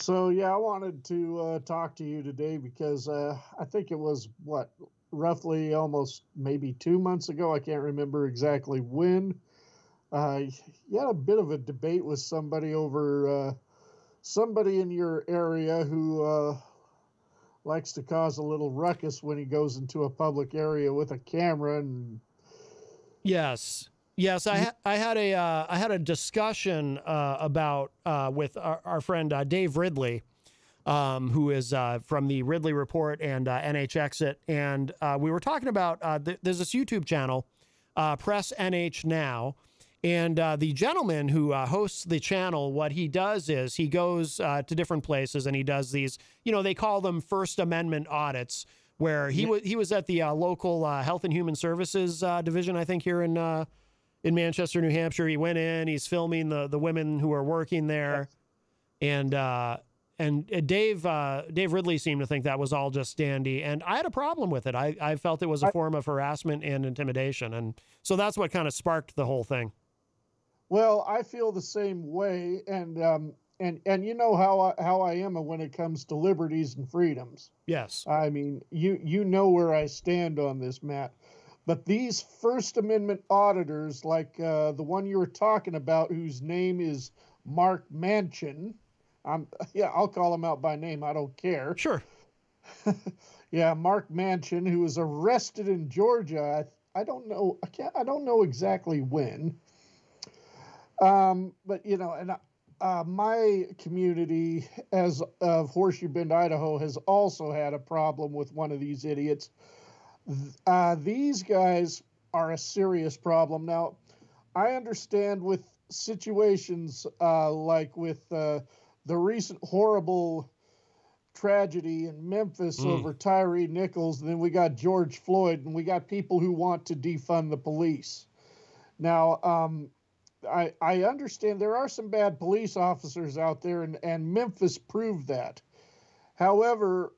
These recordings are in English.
So yeah, I wanted to talk to you today because I think it was roughly almost maybe 2 months ago. I can't remember exactly when. You had a bit of a debate with somebody over somebody in your area who likes to cause a little ruckus when he goes into a public area with a camera. And Yes. Yes, I had a discussion about with our friend Dave Ridley, who is from the Ridley Report and NH Exit, and we were talking about there's this YouTube channel, Press NH Now, and the gentleman who hosts the channel, what he does is he goes to different places and he does these, they call them First Amendment audits, where he was at the local Health and Human Services division, I think, here in Manchester, New Hampshire. He went in, he's filming the women who are working there. And Dave Ridley seemed to think that was all just dandy. And I had a problem with it. I felt it was a form of harassment and intimidation. And so that's what kind of sparked the whole thing. Well, I feel the same way, and you know how I am when it comes to liberties and freedoms. Yes. I mean, you know where I stand on this, Matt. But these First Amendment auditors, like the one you were talking about, whose name is Mark Manchin, I'll call him out by name. I don't care. Sure. Yeah, Mark Manchin, who was arrested in Georgia. I don't know. I don't know exactly when. But and my community, as of Horseshoe Bend, Idaho, has also had a problem with one of these idiots. These guys are a serious problem. Now, I understand with situations like with the recent horrible tragedy in Memphis over Tyree Nichols, and then we got George Floyd, and we got people who want to defund the police. Now, I understand there are some bad police officers out there, and Memphis proved that. However,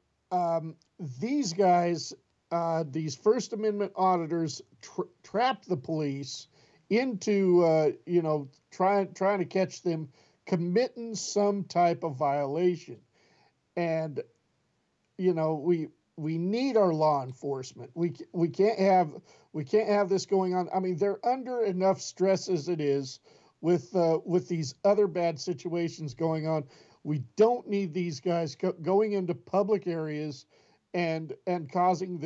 these guys, these First Amendment auditors, trap the police into, trying to catch them committing some type of violation. And, we need our law enforcement. We can't have this going on. I mean, they're under enough stress as it is with these other bad situations going on. We don't need these guys going into public areas and causing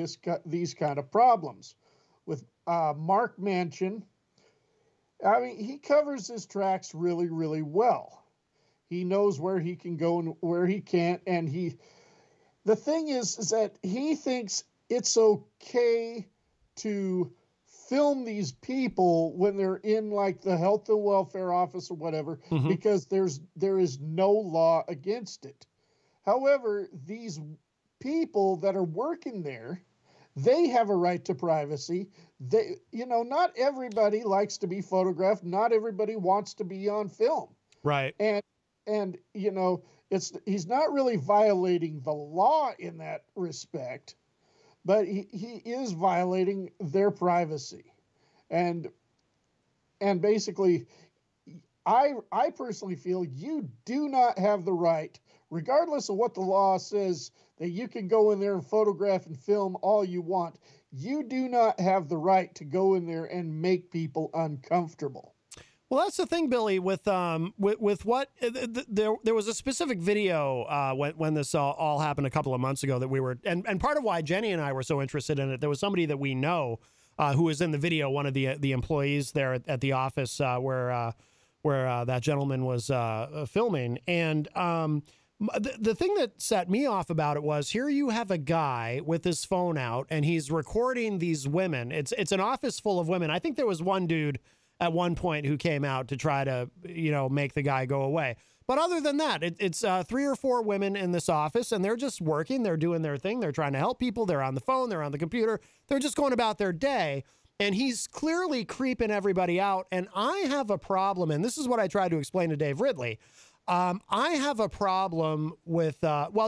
these kind of problems. With Mark Manchin, I mean, he covers his tracks really, really well. He knows where he can go and where he can't, and the thing is that he thinks it's okay to film these people when they're in like the health and welfare office or whatever, because there is no law against it. However, these people that are working there, they have a right to privacy. Not everybody likes to be photographed. Not everybody wants to be on film. Right. And he's not really violating the law in that respect, but he is violating their privacy. And basically, I personally feel you do not have the right, regardless of what the law says, that you can go in there and photograph and film all you want. You do not have the right to go in there and make people uncomfortable. Well, that's the thing, Billy, with what there was a specific video when this all happened a couple of months ago that we were, and part of why Jenny and I were so interested in it, there was somebody that we know who was in the video, one of the employees there at the office where that gentleman was filming. And the thing that set me off about it was, here you have a guy with his phone out and he's recording these women. It's an office full of women. I think there was one dude at one point who came out to try to, make the guy go away. But other than that, it's 3 or 4 women in this office, and they're just working. They're doing their thing. They're trying to help people. They're on the phone. They're on the computer. They're just going about their day. And he's clearly creeping everybody out. And I have a problem, and this is what I tried to explain to Dave Ridley. I have a problem with,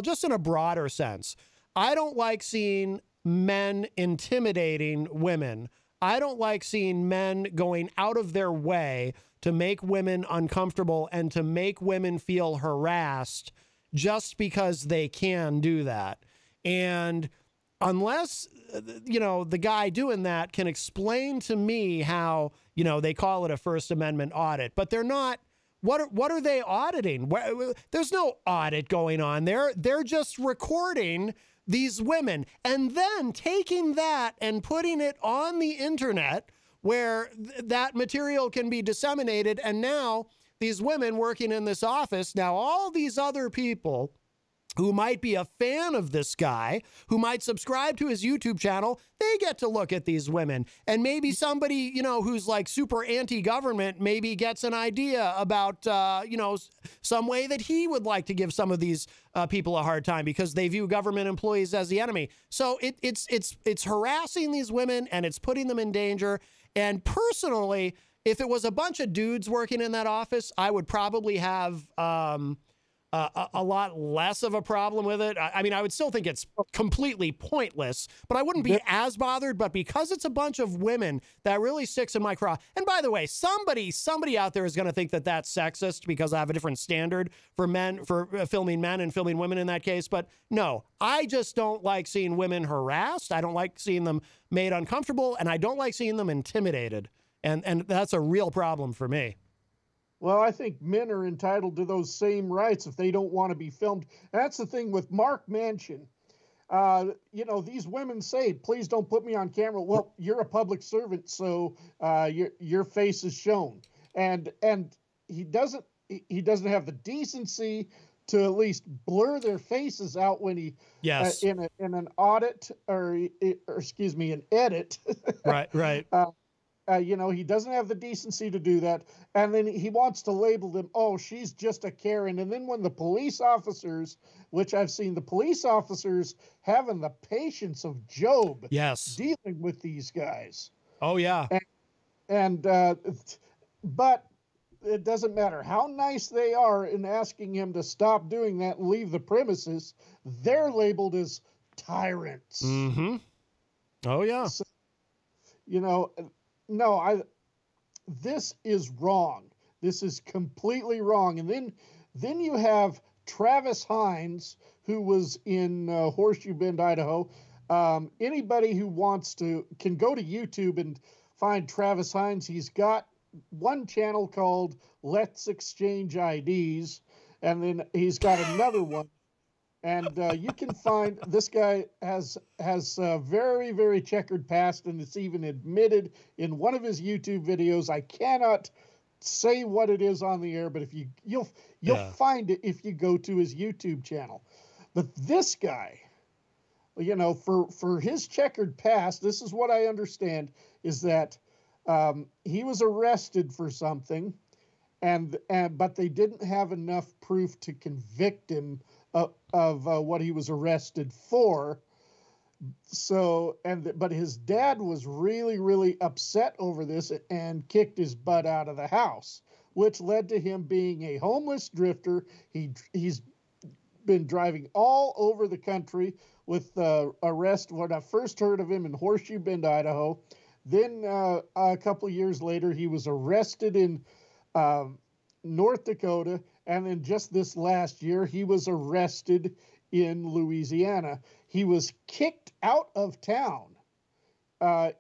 just in a broader sense, I don't like seeing men intimidating women. I don't like seeing men going out of their way to make women uncomfortable and to make women feel harassed just because they can do that. And unless, the guy doing that can explain to me how, they call it a First Amendment audit, but they're not. What are they auditing? There's no audit going on there. They're just recording these women and then taking that and putting it on the internet where that material can be disseminated. And now these women working in this office, now all these other people who might be a fan of this guy, who might subscribe to his YouTube channel, they get to look at these women. And maybe somebody, who's like super anti-government maybe gets an idea about, some way that he would like to give some of these people a hard time because they view government employees as the enemy. So it's harassing these women and it's putting them in danger. And personally, if it was a bunch of dudes working in that office, I would probably have a lot less of a problem with it. I mean, I would still think it's completely pointless, but I wouldn't be as bothered. But because it's a bunch of women, that really sticks in my craw. And by the way, somebody out there is going to think that that's sexist because I have a different standard for men, for filming men and filming women in that case. But no, I just don't like seeing women harassed. I don't like seeing them made uncomfortable, and I don't like seeing them intimidated. And that's a real problem for me. Well, I think men are entitled to those same rights if they don't want to be filmed. That's the thing with Mark Manchin. These women say, please don't put me on camera. Well, you're a public servant, so your face is shown. And he doesn't have the decency to at least blur their faces out when he in an audit or excuse me, an edit. Right. He doesn't have the decency to do that. And then he wants to label them, oh, she's just a Karen. And then when the police officers, which I've seen the police officers having the patience of Job, dealing with these guys. Oh, yeah. But it doesn't matter how nice they are in asking him to stop doing that and leave the premises. They're labeled as tyrants. Mm-hmm. Oh, yeah. So, no, this is wrong. This is completely wrong. And then you have Travis Heinze, who was in Horseshoe Bend, Idaho. Anybody who wants to can go to YouTube and find Travis Heinze. He's got one channel called Let's Exchange IDs, and then he's got another one. And you can find this guy has a very, very checkered past, and it's even admitted in one of his YouTube videos. I cannot say what it is on the air, but if you'll find it if you go to his YouTube channel. But this guy, for his checkered past, this is what I understand is that he was arrested for something, but they didn't have enough proof to convict him of what he was arrested for. So, but his dad was really, really upset over this and kicked his butt out of the house, which led to him being a homeless drifter. He's been driving all over the country with arrest. When I first heard of him in Horseshoe Bend, Idaho, then a couple of years later, he was arrested in North Dakota. And then just this last year, he was arrested in Louisiana. He was kicked out of town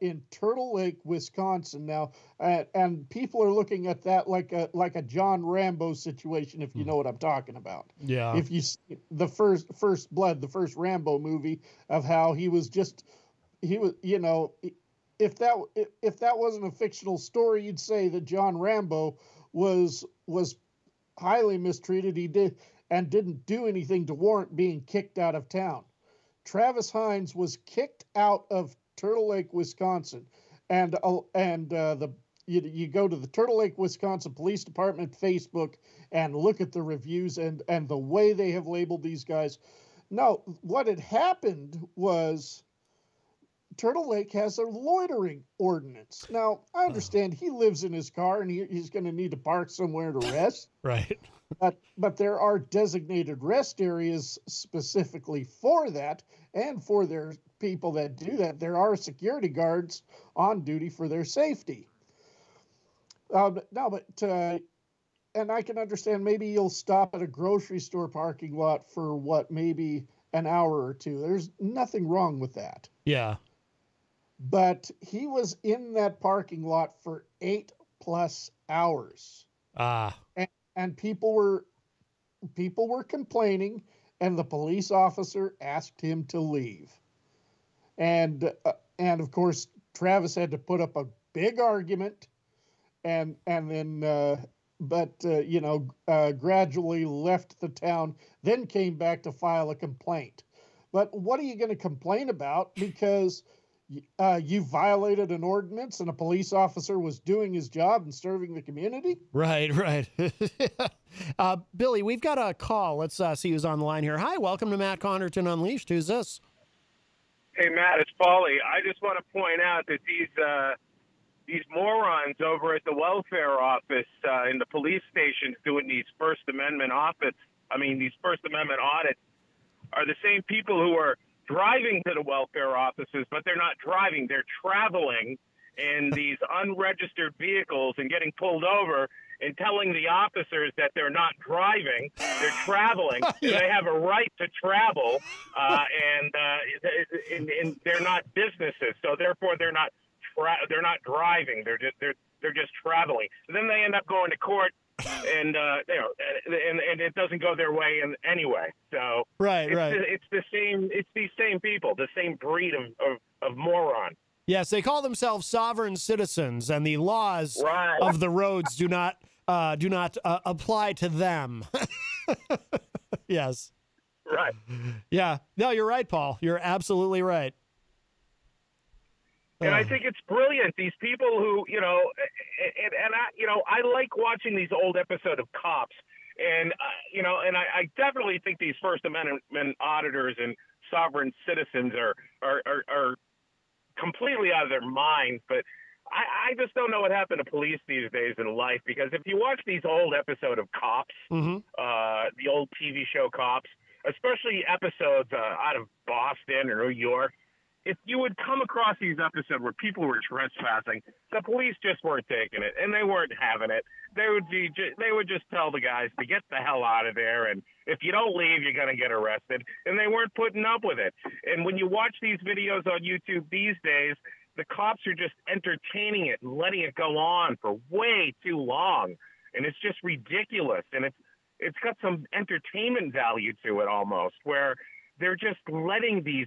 in Turtle Lake, Wisconsin. Now, and people are looking at that like a John Rambo situation, if you know what I'm talking about. Yeah. If you see the First Blood, the first Rambo movie, of how he was, if that wasn't a fictional story, you'd say that John Rambo was highly mistreated. He didn't do anything to warrant being kicked out of town. Travis Heinze was kicked out of Turtle Lake, Wisconsin, and you go to the Turtle Lake, Wisconsin Police Department Facebook and look at the reviews and the way they have labeled these guys. No, what had happened was Turtle Lake has a loitering ordinance. Now, I understand he lives in his car and he's going to need to park somewhere to rest. Right. But there are designated rest areas specifically for that, and for their people that do that. There are security guards on duty for their safety. and I can understand maybe you'll stop at a grocery store parking lot for what, maybe an hour or two. There's nothing wrong with that. Yeah. But he was in that parking lot for 8+ hours. Ah. And people were complaining, and the police officer asked him to leave. And of course Travis had to put up a big argument, and then gradually left the town, then came back to file a complaint. But what are you going to complain about? Because you violated an ordinance and a police officer was doing his job and serving the community? Right, right. Billy, we've got a call. Let's see who's on the line here. Hi, welcome to Matt Connarton Unleashed. Who's this? Hey, Matt, it's Paulie. I just want to point out that these morons over at the welfare office in the police stations doing these First Amendment audits are the same people who are driving to the welfare offices, but they're not driving. They're traveling in these unregistered vehicles and getting pulled over and telling the officers that they're not driving, they're traveling. Yeah. They have a right to travel, and they're not businesses, so therefore they're not driving. They're just traveling. And then they end up going to court, and and it doesn't go their way anyway. So it's these same people, the same breed of moron. Yes, they call themselves sovereign citizens, and the laws of the roads do not apply to them. Yes. Right. Yeah. No, you're right, Paul. You're absolutely right. And I think it's brilliant. These people who, I like watching these old episodes of Cops, and I definitely think these First Amendment auditors and sovereign citizens are completely out of their minds. But I just don't know what happened to police these days in life, because if you watch these old episodes of Cops, the old TV show Cops, especially episodes out of Boston or New York, if you would come across these episodes where people were trespassing, the police just weren't taking it, and they weren't having it. They would just tell the guys to get the hell out of there, and if you don't leave, you're going to get arrested. And they weren't putting up with it. And when you watch these videos on YouTube these days, the cops are just entertaining it and letting it go on for way too long, and it's just ridiculous. And it's got some entertainment value to it almost, where they're just letting these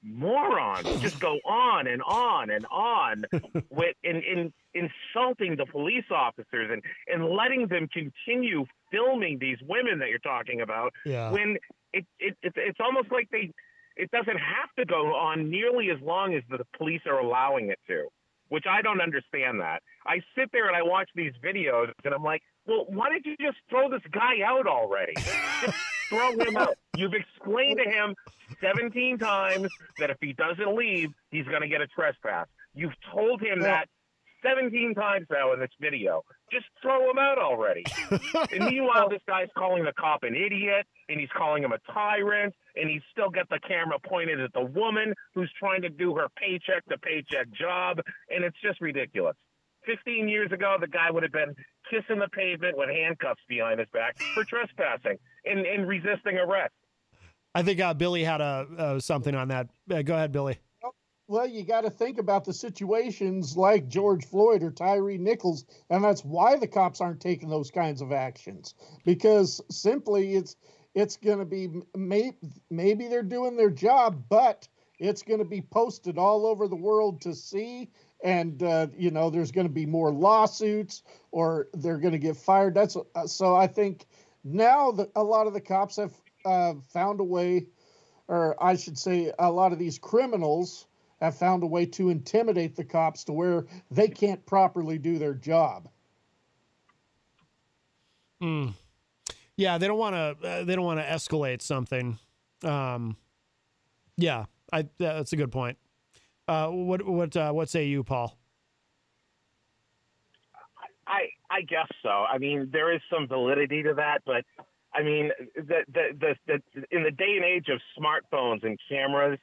morons just go on and on and on with in insulting the police officers and letting them continue filming these women that you're talking about, when it's almost like it doesn't have to go on nearly as long as the police are allowing it to, which I don't understand that. I sit there and I watch these videos and I'm like, well, why did you just throw this guy out already? Just throw him out. You've explained to him 17 times that if he doesn't leave, he's going to get a trespass. You've told him that 17 times now in this video. Just throw him out already. And meanwhile, this guy's calling the cop an idiot, and he's calling him a tyrant, and he's still got the camera pointed at the woman who's trying to do her paycheck-to-paycheck job, and it's just ridiculous. 15 years ago, the guy would have been kissing the pavement with handcuffs behind his back for trespassing and resisting arrest. I think Billy had something on that. Go ahead, Billy. Well, you got to think about the situations like George Floyd or Tyree Nichols, and that's why the cops aren't taking those kinds of actions. Because simply it's going to be, maybe they're doing their job, but it's going to be posted all over the world to see, and there's going to be more lawsuits, or they're going to get fired. So I think now that a lot of the cops have found a way, or I should say a lot of these criminals have found a way to intimidate the cops to where they can't properly do their job. Yeah, they don't want to escalate something. Yeah, that's a good point. What say you, Paul? I guess so. I mean, there is some validity to that, but I mean, the in the day and age of smartphones and cameras,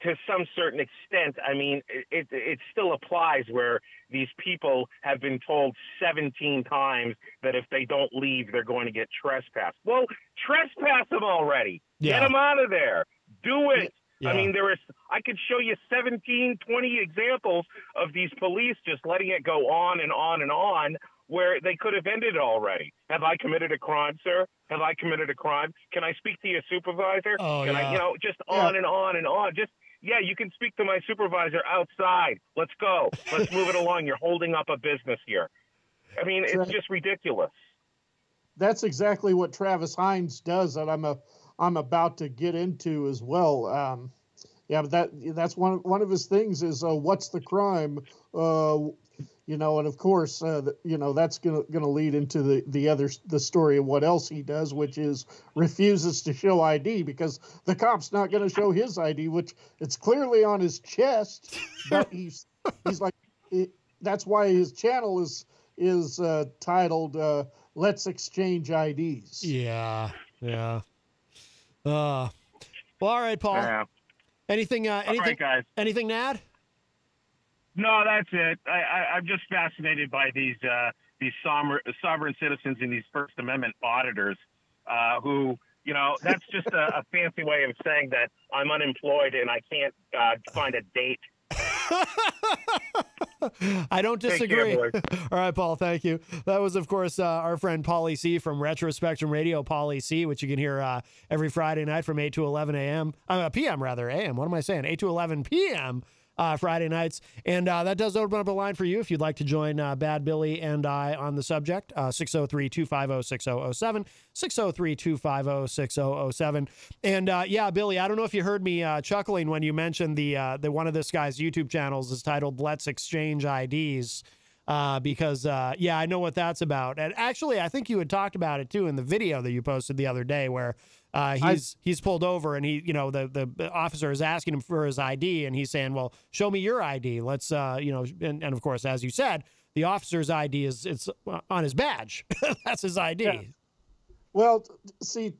to some certain extent, I mean, it still applies where these people have been told 17 times that if they don't leave, they're going to get trespassed. Well, trespass them already. Yeah. Get them out of there. Do it. Yeah. I mean, I could show you 17, 20 examples of these police just letting it go on and on and on, where they could have ended it already. Have I committed a crime, sir? Have I committed a crime? Can I speak to your supervisor? Oh, Can yeah. I, just on and on and on. Yeah, you can speak to my supervisor outside. Let's go. Let's move it along. You're holding up a business here. I mean, it's just ridiculous. That's exactly what Travis Heinze does, that I'm about to get into as well. Yeah, but that's one of his things is what's the crime? And of course, that's gonna lead into the story of what else he does, which is refuses to show ID because the cop's not going to show his ID, which it's clearly on his chest. But he's like, that's why his channel is titled "Let's Exchange IDs." Yeah. Well, all right, Paul. Yeah. Anything? All right, guys. Anything, Nad? No, that's it. I'm just fascinated by these sovereign citizens and these First Amendment auditors who, that's just a fancy way of saying that I'm unemployed and I can't find a date. I don't disagree. Take care, All right, Paul, thank you. That was, of course, our friend Paulie C from Retrospectrum Radio, Paulie C, which you can hear every Friday night from 8 to 11 a.m. PM, rather, a.m. What am I saying? 8 to 11 p.m. Friday nights. And that does open up a line for you if you'd like to join Bad Billy and I on the subject. 603-250-6007, 603-250-6007. And yeah, Billy, I don't know if you heard me chuckling when you mentioned the one of this guy's YouTube channels is titled Let's Exchange IDs. Because I know what that's about. And actually, I think you had talked about it too in the video that you posted the other day where he's pulled over and the officer is asking him for his ID and he's saying, well, show me your ID. Let's, and of course, as you said, the officer's ID it's on his badge. That's his ID. Yeah. Well, see,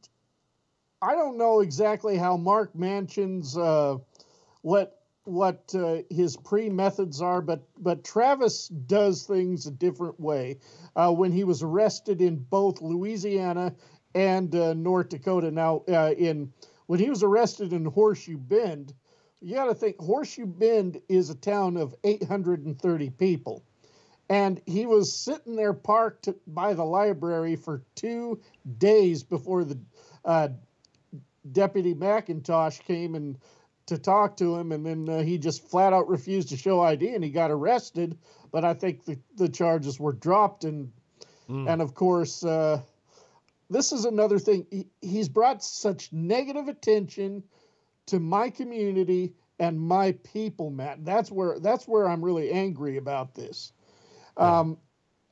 I don't know exactly how Mark Manchin's, what his pre-methods are, but Travis does things a different way. When he was arrested in both Louisiana and North Dakota. Now, when he was arrested in Horseshoe Bend, you got to think Horseshoe Bend is a town of 830 people. And he was sitting there parked by the library for 2 days before the Deputy McIntosh came and to talk to him, and then he just flat out refused to show ID, and he got arrested. But I think the charges were dropped, and of course, this is another thing. He's brought such negative attention to my community and my people, Matt. That's where I'm really angry about this.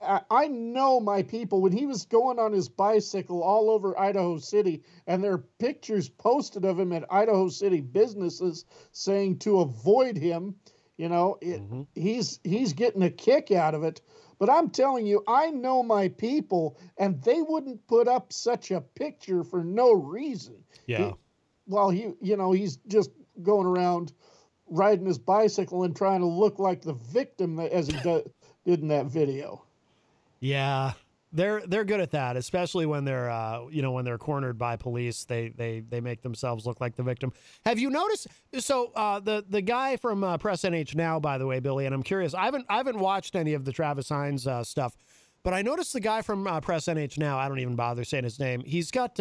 I know my people, when he was going on his bicycle all over Idaho City, and there are pictures posted of him at Idaho City businesses saying to avoid him, he's getting a kick out of it. But I'm telling you, I know my people, and they wouldn't put up such a picture for no reason. Yeah. He's just going around riding his bicycle and trying to look like the victim as he did in that video. Yeah, they're good at that, especially when they're when they're cornered by police. They make themselves look like the victim. Have you noticed? So the guy from Press NH Now, by the way, Billy, and I'm curious. I haven't watched any of the Travis Heinze stuff, but I noticed the guy from Press NH Now. I don't even bother saying his name. He's got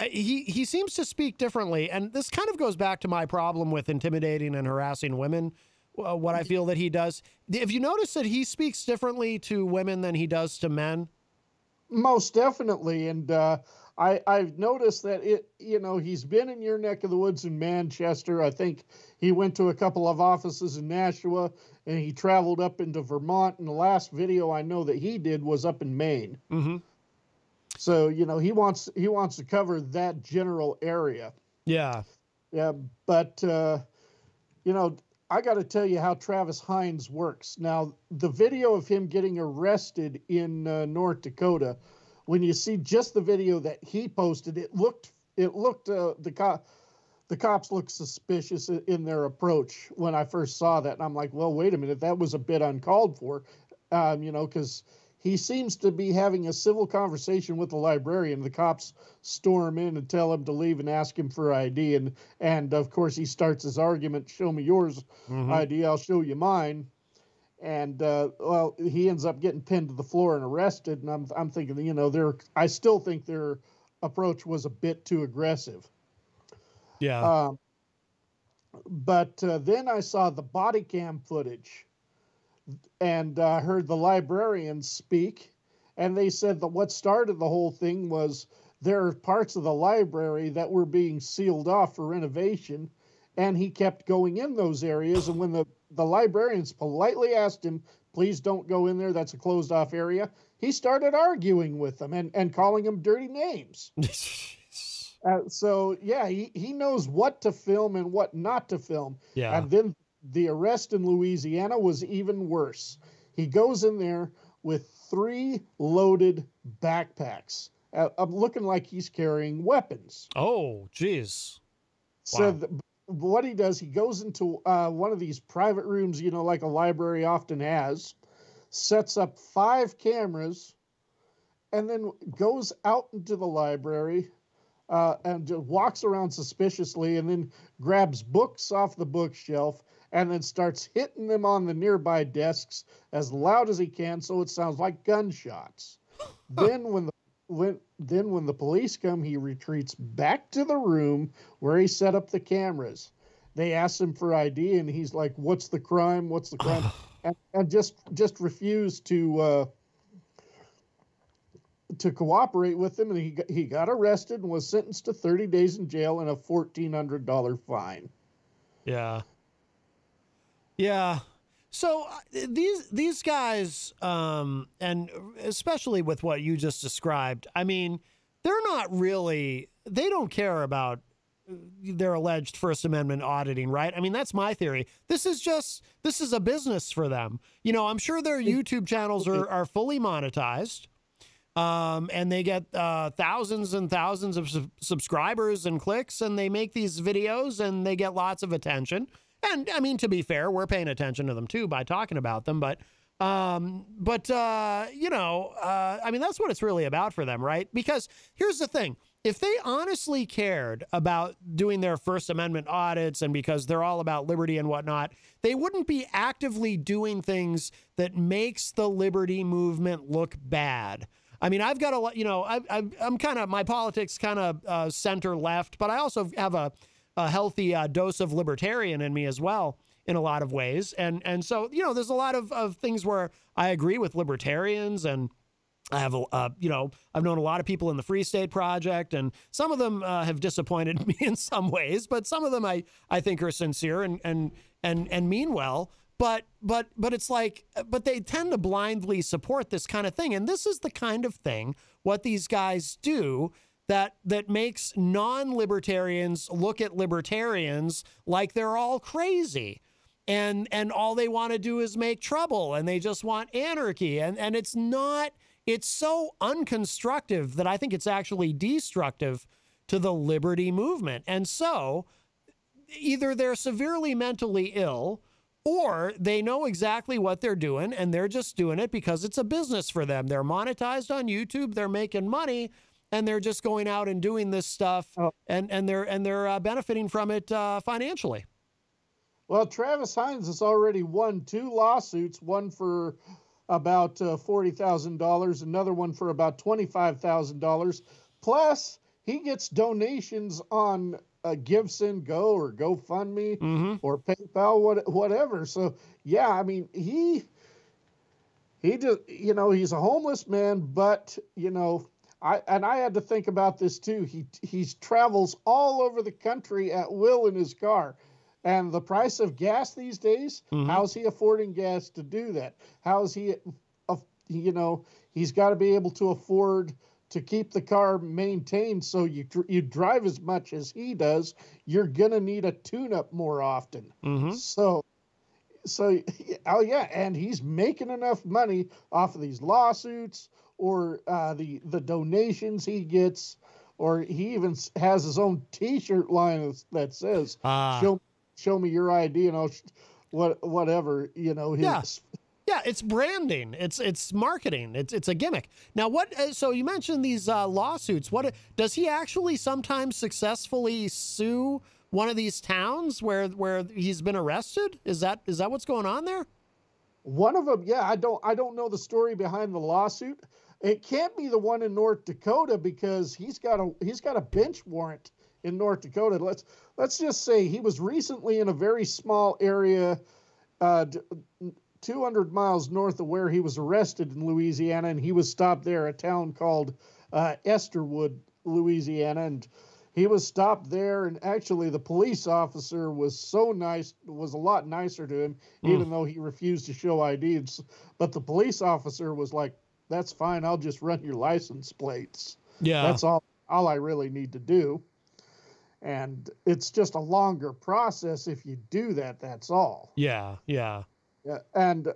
he seems to speak differently, and this kind of goes back to my problem with intimidating and harassing women. What I feel that he does. Have you noticed that he speaks differently to women than he does to men? Most definitely. And I've noticed that he's been in your neck of the woods in Manchester. I think he went to a couple of offices in Nashua, and he traveled up into Vermont. And the last video I know that he did was up in Maine. Mm-hmm. So, he wants to cover that general area. Yeah. Yeah. But, I got to tell you how Travis Heinze works. Now, the video of him getting arrested in North Dakota, when you see just the video that he posted, it looked the the cops look suspicious in their approach when I first saw that. And I'm like, well, wait a minute, that was a bit uncalled for, because he seems to be having a civil conversation with the librarian. The cops storm in and tell him to leave and ask him for ID. And of course, he starts his argument, show me yours ID, I'll show you mine. And, well, he ends up getting pinned to the floor and arrested. And I'm thinking, I still think their approach was a bit too aggressive. Yeah. But then I saw the body cam footage and heard the librarians speak. And they said that what started the whole thing was there are parts of the library that were being sealed off for renovation. And he kept going in those areas. And when the librarians politely asked him, please don't go in there, that's a closed off area, he started arguing with them and calling them dirty names. So, yeah, he knows what to film and what not to film. Yeah. And then the arrest in Louisiana was even worse. He goes in there with 3 loaded backpacks. I'm looking like he's carrying weapons. Oh, geez. So Wow. what he does, he goes into one of these private rooms, like a library often has, sets up 5 cameras, and then goes out into the library, and just walks around suspiciously, and then grabs books off the bookshelf and then starts hitting them on the nearby desks as loud as he can so it sounds like gunshots. Then when the police come, he retreats back to the room where he set up the cameras. They ask him for ID and he's like, what's the crime? What's the crime? and just refused to cooperate with them, and he got arrested and was sentenced to 30 days in jail and a $1,400 fine. Yeah. Yeah. So these guys, and especially with what you just described, I mean, they're not really, they don't care about their alleged First Amendment auditing, right? I mean, that's my theory. This is a business for them. I'm sure their YouTube channels are fully monetized. And they get thousands and thousands of subscribers and clicks, and they make these videos and they get lots of attention. And I mean, to be fair, we're paying attention to them too by talking about them. But I mean, that's what it's really about for them, right? Because here's the thing. If they honestly cared about doing their First Amendment audits and because they're all about liberty and whatnot, they wouldn't be actively doing things that makes the liberty movement look bad. I mean, I've got a lot, I'm kind of, my politics kind of center left, but I also have a healthy dose of libertarian in me as well in a lot of ways. And so, there's a lot of things where I agree with libertarians, and I have, I've known a lot of people in the Free State Project, and some of them have disappointed me in some ways, but some of them I think are sincere and mean well. But it's like, but they tend to blindly support this kind of thing. And this is the kind of thing, what these guys do, that makes non-libertarians look at libertarians like they're all crazy. And all they want to do is make trouble, and they just want anarchy. And it's so unconstructive that I think it's actually destructive to the liberty movement. And so either they're severely mentally ill, or they know exactly what they're doing, and they're just doing it because it's a business for them. They're monetized on YouTube, they're making money, and they're just going out and doing this stuff, and they're benefiting from it financially. Well, Travis Heinze has already won 2 lawsuits, one for about $40,000, another one for about $25,000. Plus, he gets donations on GiveSendGo or GoFundMe or PayPal, whatever. So, yeah, I mean, he just, he's a homeless man, but, I had to think about this too. He travels all over the country at will in his car. And the price of gas these days, how's he affording gas to do that? How's he, he's got to be able to afford to keep the car maintained. So you drive as much as he does, you're going to need a tune-up more often. So, oh yeah, and he's making enough money off of these lawsuits or the donations he gets or he even has his own T-shirt line that says, show me your ID, and I'll whatever, you know, his. Yeah, it's branding. It's marketing. It's a gimmick. Now, so you mentioned these lawsuits. What does he actually sometimes successfully sue one of these towns where he's been arrested? Is that what's going on there? One of them, yeah. I don't know the story behind the lawsuit. It can't be the one in North Dakota because he's got a bench warrant in North Dakota. Let's just say he was recently in a very small area, 200 miles north of where he was arrested in Louisiana, and he was stopped there, a town called Esterwood, Louisiana, and he was stopped there. And actually, the police officer was a lot nicer to him, even though he refused to show IDs. But the police officer was like, "That's fine. I'll just run your license plates. Yeah, that's all I really need to do." And it's just a longer process if you do that. That's all. Yeah. Yeah, and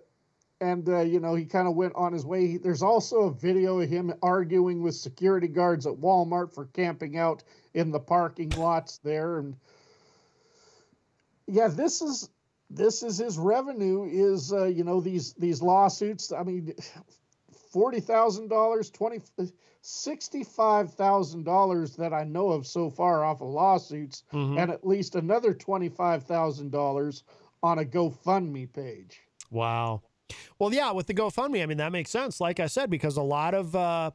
you know, he kind of went on his way. There's also a video of him arguing with security guards at Walmart for camping out in the parking lots there. And yeah, this is his revenue is you know, these lawsuits. I mean, $40,000, $65,000 that I know of so far off of lawsuits, and at least another $25,000 on a GoFundMe page. Wow. Well, yeah, with the GoFundMe, I mean, that makes sense. Like I said, because a lot of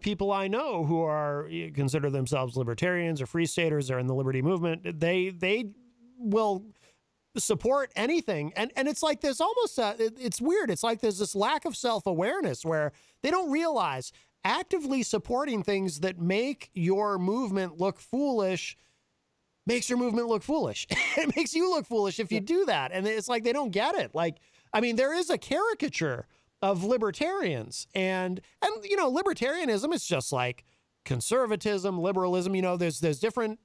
people I know who consider themselves libertarians or free staters or in the liberty movement, they will support anything. And it's like there's almost it's weird. It's like there's this lack of self-awareness where they don't realize actively supporting things that make your movement look foolish makes your movement look foolish. It makes you look foolish if you do that. And it's like they don't get it. Like, I mean, there is a caricature of libertarians, and you know, libertarianism is just like conservatism, liberalism. You know, there's different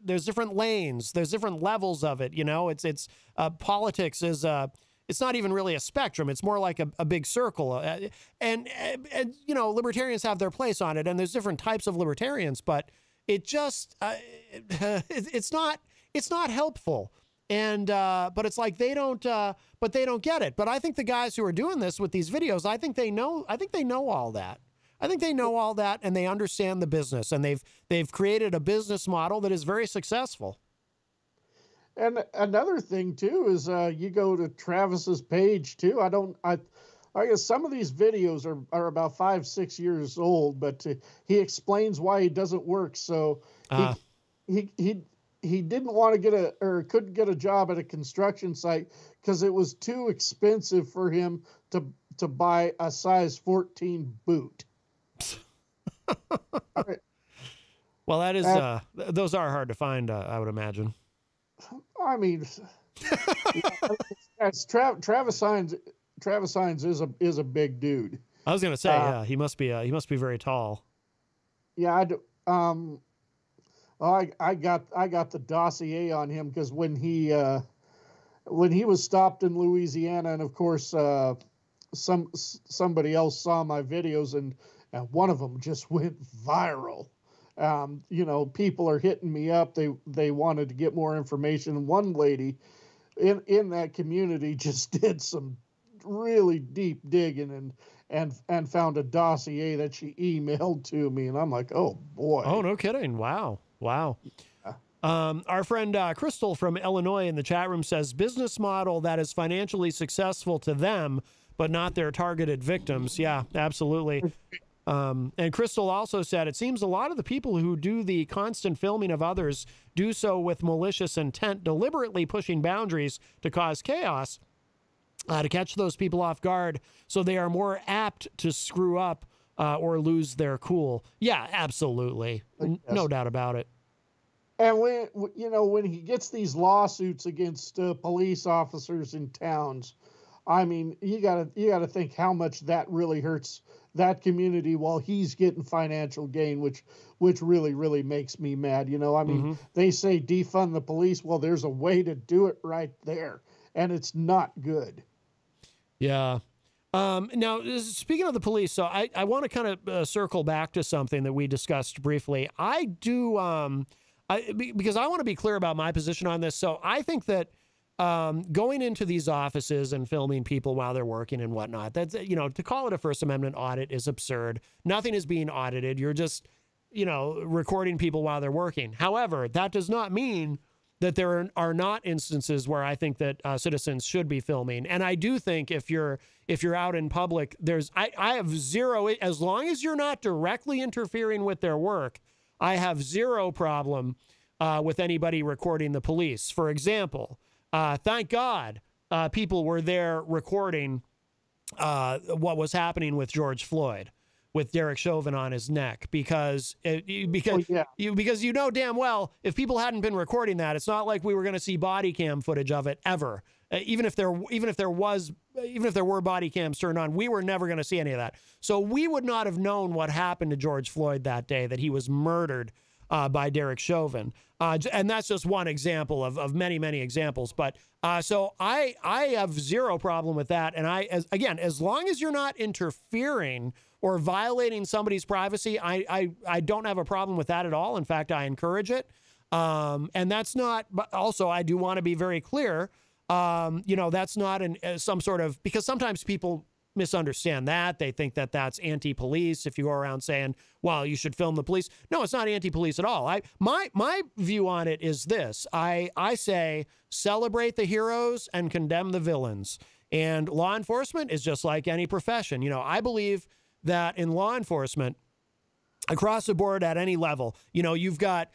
lanes, there's different levels of it. You know, it's politics is it's not even really a spectrum. It's more like a big circle. And you know, libertarians have their place on it, and there's different types of libertarians, but it just it's not helpful. And but it's like they don't get it. But I think the guys who are doing this with these videos, I think they know all that. I think they know all that, and they understand the business, and they've created a business model that is very successful. And another thing too is you go to Travis's page too. I guess some of these videos are about 5-6 years old, but he explains why he doesn't work. So he didn't want to couldn't get a job at a construction site because it was too expensive for him to buy a size 14 boot. Well, that is those are hard to find, I would imagine. I mean, Travis Heinze is a big dude. I was gonna say, yeah, he must be very tall. Yeah, I got the dossier on him because when he was stopped in Louisiana, and of course somebody else saw my videos, and one of them just went viral. You know, people are hitting me up. They wanted to get more information. And one lady in that community just did some really deep digging and found a dossier that she emailed to me. And I'm like, oh boy. Oh, no kidding. Wow. Our friend Crystal from Illinois in the chat room says business model that is financially successful to them, but not their targeted victims. Yeah, absolutely. And Crystal also said, it seems a lot of the people who do the constant filming of others do so with malicious intent, deliberately pushing boundaries to cause chaos, to catch those people off guard, so they are more apt to screw up or lose their cool. Yeah, absolutely. No doubt about it. And when he gets these lawsuits against police officers in towns, I mean, you gotta think how much that really hurts that community while he's getting financial gain, which really, really makes me mad. You know, I mean, they say defund the police. Well, there's a way to do it right there, and it's not good. Yeah. Now, speaking of the police, so I want to kind of circle back to something that we discussed briefly. I do, because I want to be clear about my position on this. So I think that going into these offices and filming people while they're working and whatnot, that's, to call it a First Amendment audit is absurd. Nothing is being audited. You're just, recording people while they're working. However, that does not mean that there are not instances where I think that citizens should be filming. And I do think if you're out in public, I have zero, as long as you're not directly interfering with their work, I have zero problem with anybody recording the police. For example, thank God people were there recording what was happening with George Floyd, with Derek Chauvin on his neck, because you know damn well if people hadn't been recording that, it's not like we were going to see body cam footage of it ever. Even if there were body cams turned on, we were never going to see any of that. So we would not have known what happened to George Floyd that day, that he was murdered by Derek Chauvin. And that's just one example of many, many examples. But so I have zero problem with that. And as long as you're not interfering or violating somebody's privacy, I don't have a problem with that at all. In fact, I encourage it. And that's not, but also I do want to be very clear, that's not some sort of, because sometimes people misunderstand that. They think that that's anti-police if you go around saying, well, you should film the police. No, it's not anti-police at all. My view on it is this. I say celebrate the heroes and condemn the villains. And law enforcement is just like any profession. I believe that in law enforcement, across the board at any level, you've got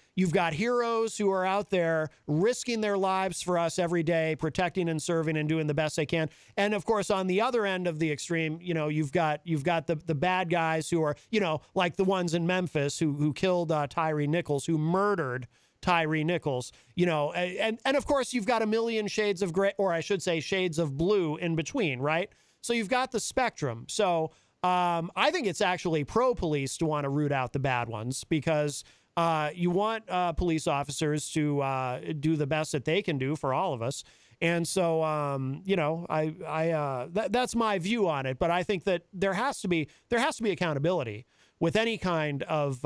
heroes who are out there risking their lives for us every day, protecting and serving and doing the best they can. And of course, on the other end of the extreme, you've got the bad guys who are, like the ones in Memphis who killed Tyree Nichols, who murdered Tyree Nichols, and of course you've got a million shades of gray, or I should say shades of blue in between, right? So you've got the spectrum. So I think it's actually pro-police to want to root out the bad ones, because you want police officers to do the best that they can do for all of us. And so, that's my view on it. But I think that there has to be accountability with any kind of,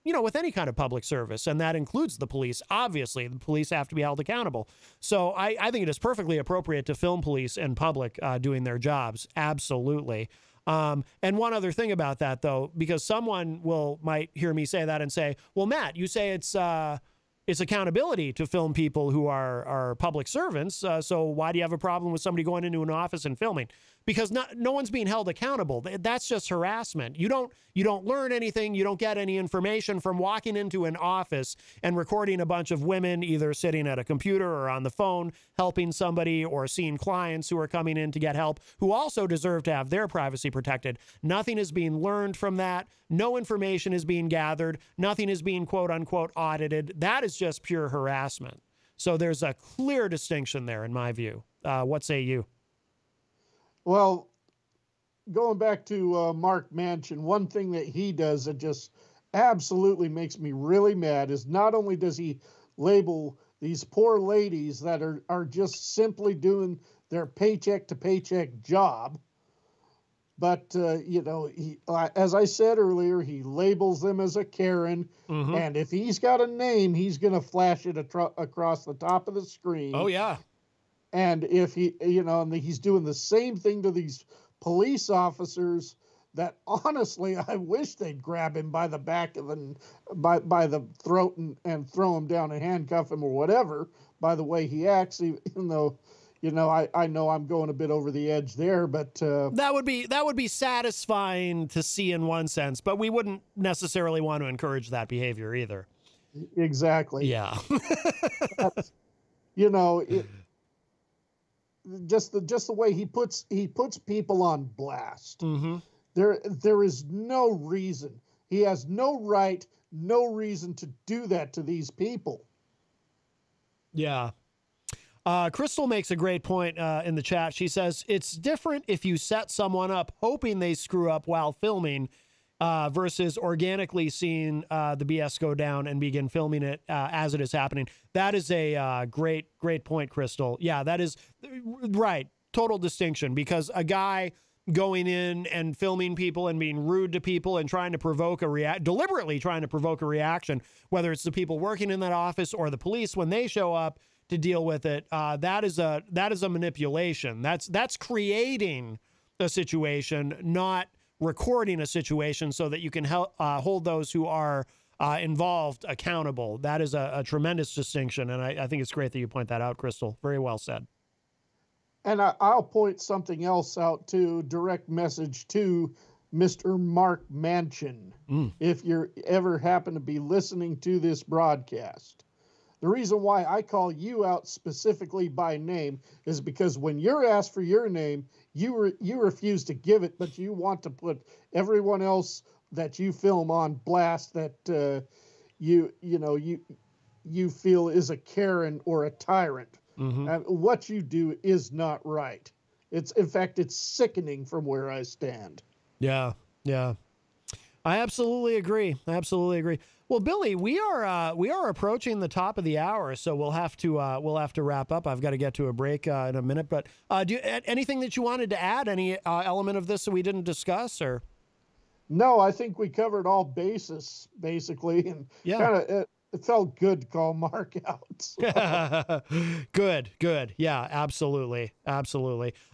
with any kind of public service. And that includes the police. Obviously, the police have to be held accountable. So I think it is perfectly appropriate to film police in public doing their jobs. Absolutely. And one other thing about that, though, because someone might hear me say that and say, well, Matt, you say it's accountability to film people who are public servants. So why do you have a problem with somebody going into an office and filming? Because no one's being held accountable. That's just harassment. You don't learn anything. You don't get any information from walking into an office and recording a bunch of women either sitting at a computer or on the phone helping somebody, or seeing clients who are coming in to get help who also deserve to have their privacy protected. Nothing is being learned from that. No information is being gathered. Nothing is being quote unquote audited. That is just pure harassment. So there's a clear distinction there in my view. What say you? Well, going back to Mark Manchin, one thing that he does that just absolutely makes me really mad is not only does he label these poor ladies that are just simply doing their paycheck to paycheck job, but, he, as I said earlier, he labels them as a Karen. Mm-hmm. And if he's got a name, he's going to flash it across the top of the screen. Oh, yeah. And if and he's doing the same thing to these police officers that honestly, I wish they'd grab him by the back of by the throat and throw him down and handcuff him or whatever, by the way he acts, even though, I know I'm going a bit over the edge there, but that would be satisfying to see in one sense, but we wouldn't necessarily want to encourage that behavior either. Exactly. Yeah. Just the way he puts people on blast. Mm-hmm. There is no reason. He has no right, no reason to do that to these people. Yeah. Crystal makes a great point in the chat. She says, it's different if you set someone up hoping they screw up while filming versus organically seeing the BS go down and begin filming it as it is happening. That is a great point, Crystal. Yeah, that is right. total distinction, because a guy going in and filming people and being rude to people and trying to provoke deliberately trying to provoke a reaction, whether it's the people working in that office or the police when they show up to deal with it, that is a manipulation. That's creating a situation, not recording a situation so that you can hold those who are involved accountable. That is a tremendous distinction, and I think it's great that you point that out, Crystal. Very well said. And I'll point something else out too, direct message to Mr. Mark Manchin. If you ever happen to be listening to this broadcast. The reason why I call you out specifically by name is because when you're asked for your name, you refuse to give it, but you want to put everyone else that you film on blast that you feel is a Karen or a tyrant. What you do is not right. In fact, it's sickening from where I stand. Yeah. I absolutely agree. Well, Billy, we are approaching the top of the hour, so we'll have to wrap up. I've got to get to a break in a minute. But do you, anything that you wanted to add? Any element of this that we didn't discuss, or? No, I think we covered all bases basically, and it felt good to call Mark out. So. Good. Yeah, absolutely.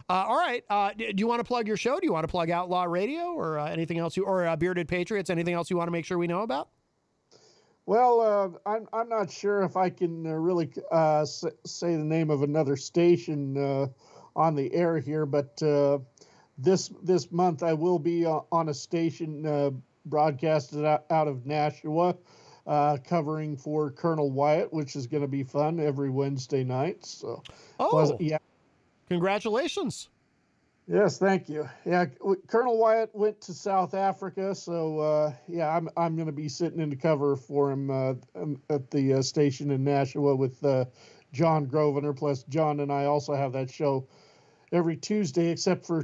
All right. Do you want to plug your show? Do you want to plug Outlaw Radio or anything else? Or Bearded Patriots? Anything else you want to make sure we know about? Well, I'm not sure if I can really say the name of another station on the air here, but this month I will be on a station broadcasted out of Nashua. Covering for Colonel Wyatt, which is going to be fun every Wednesday night. So, yeah. Congratulations. Yes, thank you. Yeah, Colonel Wyatt went to South Africa, so I'm going to be sitting in the cover for him at the station in Nashua with John Grosvenor. Plus, John and I also have that show every Tuesday, except for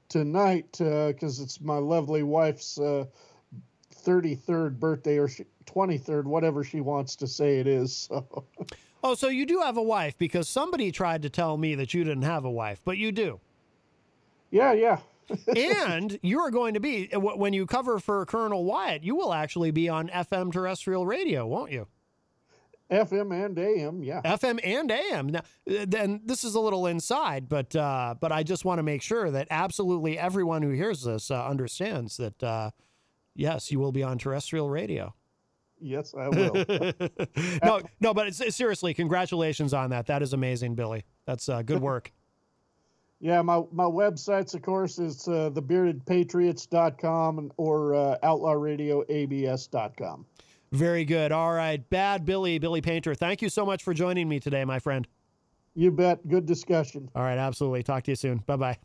tonight because it's my lovely wife's 33rd birthday, or 23rd, whatever she wants to say it is. So. Oh, so you do have a wife, because somebody tried to tell me that you didn't have a wife, but you do. Yeah. And you are going to be, when you cover for Colonel Wyatt, you will actually be on FM terrestrial radio, won't you? FM and AM, yeah. FM and AM. Now, then this is a little inside, but I just want to make sure that absolutely everyone who hears this understands that, yes, you will be on terrestrial radio. Yes, I will. No, but seriously, congratulations on that. That is amazing, Billy. That's good work. Yeah, my websites, of course, is thebeardedpatriots.com or outlawradioabs.com. Very good. All right. Bad Billy Painter, thank you so much for joining me today, my friend. You bet. Good discussion. All right, absolutely. Talk to you soon. Bye-bye.